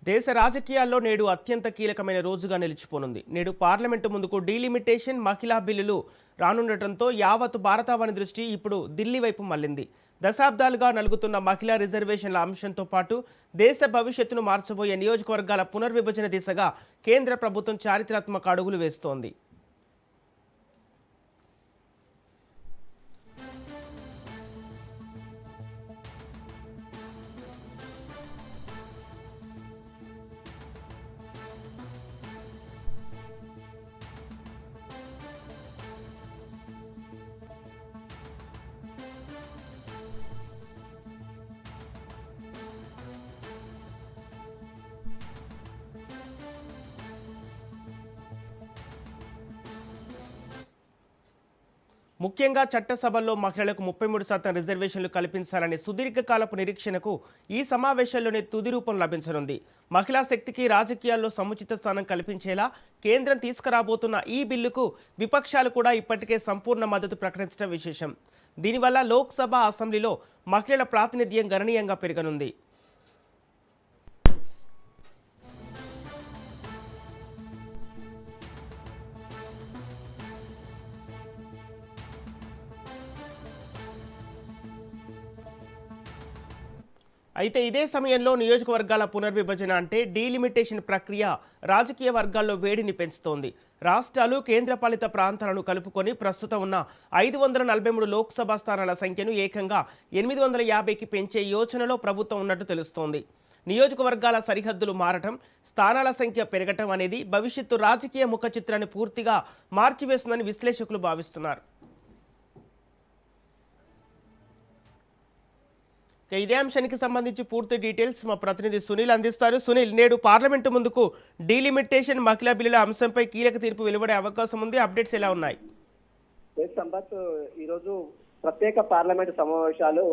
దేశ రాజకీయాల్లో నేడు అత్యంత కీలకమైన రోజుగా నిలిచిపోనుంది. నేడు పార్లమెంటు ముందుకు డీలిమిటేషన్ మహిళా బిల్లులు రానుండటంతో యావత్ భారతావని దృష్టి ఇప్పుడు ఢిల్లీ వైపు మళ్లింది. దశాబ్దాలుగా నలుగుతున్న మహిళా రిజర్వేషన్ల అంశంతో పాటు దేశ భవిష్యత్తును మార్చబోయే నియోజకవర్గాల పునర్విభజన దిశగా కేంద్ర ప్రభుత్వం చారిత్రాత్మక అడుగులు వేస్తోంది. ముఖ్యంగా చట్టసభల్లో మహిళలకు 33% రిజర్వేషన్లు కల్పించాలనే సుదీర్ఘకాలపు నిరీక్షణకు ఈ సమావేశాల్లోనే తుది రూపం లభించనుంది. మహిళా శక్తికి రాజకీయాల్లో సముచిత స్థానం కల్పించేలా కేంద్రం తీసుకురాబోతున్న ఈ బిల్లుకు విపక్షాలు కూడా ఇప్పటికే సంపూర్ణ మద్దతు ప్రకటించడం విశేషం. దీనివల్ల లోక్సభ, అసెంబ్లీలో మహిళల ప్రాతినిధ్యం గణనీయంగా పెరగనుంది. అయితే ఇదే సమయంలో నియోజకవర్గాల పునర్విభజన అంటే డీలిమిటేషన్ ప్రక్రియ రాజకీయ వర్గాల్లో వేడిని పెంచుతోంది. రాష్ట్రాలు, కేంద్రపాలిత ప్రాంతాలను కలుపుకొని ప్రస్తుతం ఉన్న 543 లోక్సభ స్థానాల సంఖ్యను ఏకంగా 850కి పెంచే యోచనలో ప్రభుత్వం ఉన్నట్టు తెలుస్తోంది. నియోజకవర్గాల సరిహద్దులు మారటం, స్థానాల సంఖ్య పెరగటం అనేది భవిష్యత్తు రాజకీయ ముఖ చిత్రాన్ని పూర్తిగా మార్చివేస్తుందని విశ్లేషకులు భావిస్తున్నారు. ఇదే అంశానికి సంబంధించి పూర్తి డీటెయిల్స్ మా ప్రతినిధి సునీల్ అందిస్తారు. సునీల్, నేడు పార్లమెంటు ముందుకు డీలిమిటేషన్ మహిళా బిల్లుల అంశంపై కీలక తీర్పు వెలువడే అవకాశం ఉంది. అప్డేట్స్ ఎలా ఉన్నాయి? సంపత్, ఈరోజు ప్రత్యేక పార్లమెంటు సమావేశాలు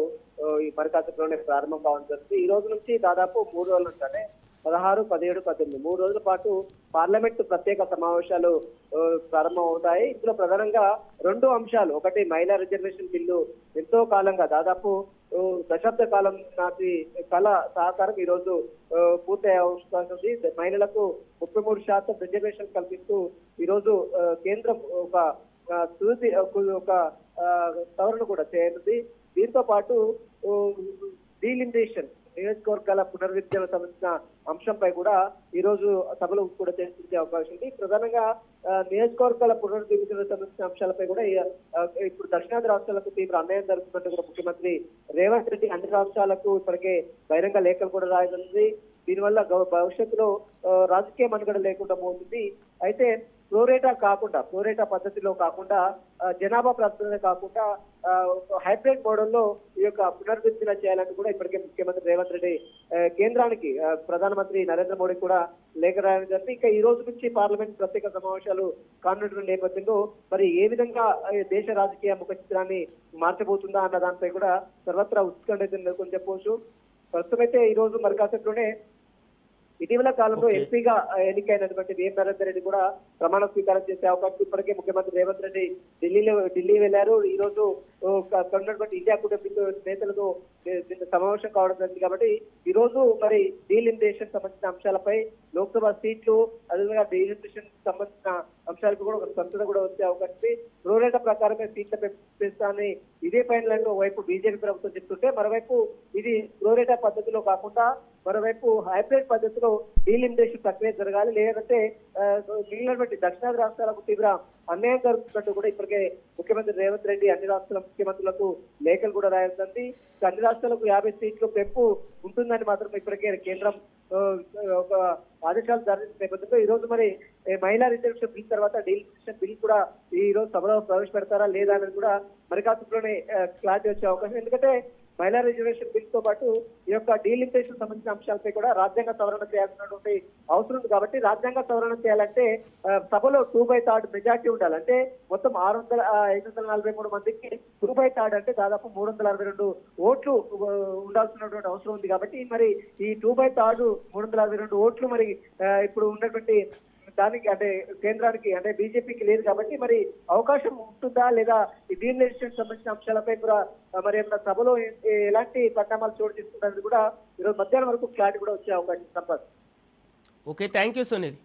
ఈ పరికాశంలోనే ప్రారంభం కావాల్సి వస్తుంది. ఈ రోజు నుంచి దాదాపు 3 రోజుల నుంచి అంటే 16, 17, 18 3 రోజుల పాటు పార్లమెంటు ప్రత్యేక సమావేశాలు ప్రారంభం అవుతాయి. ఇందులో ప్రధానంగా 2 అంశాలు, ఒకటి మహిళా రిజర్వేషన్ బిల్లు ఎంతో కాలంగా దాదాపు దశాబ్ద కాలం నాటి కళ సహకారం ఈ రోజు పూర్తయ్యే అవకాశం ఉంది. మహిళలకు 33% రిజర్వేషన్ కల్పిస్తూ ఈ రోజు కేంద్రం ఒక సవరణ కూడా చేయనుంది. దీంతో పాటు డీలిమిటేషన్ నియోజకవర్గాల పునర్విభజన సంబంధించిన అంశంపై కూడా ఈ రోజు సభలో కూడా చర్చించే అవకాశం ఉంది. ప్రధానంగా నియోజకవర్గాల పునర్విభజన సంబంధించిన అంశాలపై కూడా ఇప్పుడు దక్షిణాది రాష్ట్రాలకు తీవ్ర అన్యాయం జరుగుతున్నట్టు కూడా ముఖ్యమంత్రి రేవంత్ రెడ్డి అన్ని రాష్ట్రాలకు ఇప్పటికే బహిరంగ లేఖలు కూడా రాయనుంది. దీనివల్ల భవిష్యత్తులో రాజకీయ మనుగడ లేకుండా పోతుంది. అయితే ప్రోరేటా పద్ధతిలో కాకుండా జనాభా ప్రాతిపదికన కాకుండా హైబ్రిడ్ మోడల్లో ఈ యొక్క పునర్విభజన చేయాలని కూడా ఇప్పటికే ముఖ్యమంత్రి రేవంత్ రెడ్డి కేంద్రానికి ప్రధానమంత్రి నరేంద్ర మోడీ కూడా లేఖ రాయడం జరిగింది. ఇక ఈ రోజు నుంచి పార్లమెంట్ ప్రత్యేక సమావేశాలు కానున్న నేపథ్యంలో మరి ఏ విధంగా దేశ రాజకీయ ముఖ చిత్రాన్ని మార్చబోతుందా అన్న దానిపై కూడా సర్వత్రా ఉత్కంఠ నెలకొని చెప్పవచ్చు. ప్రస్తుతం అయితే ఈ రోజు మరి కాసేపులోనే ఇటీవల కాలంలో ఎంపీగా ఎన్నికైనటువంటి విఎం నరేందర్ రెడ్డి కూడా ప్రమాణ స్వీకారం చేసే అవకాశం ఇప్పటికే ముఖ్యమంత్రి రేవంత్ రెడ్డి ఢిల్లీ వెళ్లారు. ఈ రోజు ఉన్నటువంటి ఇండియా కూటమి నేతలతో సమావేశం కావడం జరిగింది. కాబట్టి ఈ రోజు మరి డీలిమిటేషన్ సంబంధించిన అంశాలపై లోక్సభ సీట్లు, అదేవిధంగా డీలిమిటేషన్ సంబంధించిన అంశాలకు కూడా ఒక స్పష్టత కూడా వచ్చే అవకాశం ఉంది. ప్రోరేటా ప్రకారమే సీట్ల పెంచుతానని ఇదే పైన వైపు బీజేపీ ప్రభుత్వం చెప్తుంటే, మరోవైపు ఇది ప్రోరేటా పద్ధతిలో కాకుండా మరోవైపు హైబ్రిడ్ పద్ధతిలో డీలిమిటేషన్ ప్రక్రియ జరగాలి, లేదంటే మిగిలినటువంటి దక్షిణాది రాష్ట్రాలకు తీవ్ర అన్యాయం జరుగుతున్నట్టు కూడా ఇప్పటికే ముఖ్యమంత్రి రేవంత్ రెడ్డి అన్ని రాష్ట్రాల ముఖ్యమంత్రులకు లేఖలు కూడా రాయాల్సింది. అన్ని రాష్ట్రాలకు 50 సీట్లు పెంపు ఉంటుందని మాత్రం ఇప్పటికే కేంద్రం ఒక ఆదేశాలు జారీ చేసిన నేపథ్యంలో ఈ రోజు మరి మహిళా రిజర్వేషన్ బిల్ తర్వాత డీలిమిటేషన్ బిల్ కూడా ఈ రోజు సభలో ప్రవేశపెడతారా లేదా అనేది కూడా మరి కాసేపులోనే క్లారిటీ వచ్చే అవకాశం. ఎందుకంటే మహిళా రిజర్వేషన్ బిల్ తో పాటు ఈ యొక్క డీలిమిటేషన్ సంబంధించిన అంశాలపై కూడా రాజ్యాంగ సవరణ చేయాల్సినటువంటి అవసరం ఉంది. కాబట్టి రాజ్యాంగ సవరణ చేయాలంటే సభలో 2/3 మెజార్టీ ఉండాలి. అంటే మొత్తం 543 మందికి 2/3 అంటే దాదాపు 362 ఓట్లు ఉండాల్సినటువంటి అవసరం ఉంది. కాబట్టి మరి ఈ 2/3 362 ఓట్లు మరి ఇప్పుడు ఉన్నటువంటి దానికి అంటే కేంద్రానికి అంటే బీజేపీకి లేదు. కాబట్టి మరి అవకాశం ఉంటుందా లేదా ఈ డీలిమిటేషన్ సంబంధించిన అంశాలపై కూడా మరి ఏమన్నా సభలో ఎలాంటి పరిణామాలు చోటు తీసుకుంటారని కూడా ఈరోజు మధ్యాహ్నం వరకు క్లారిటీ కూడా వచ్చే అవకాశం Sampath. Okay, thank you Sunil.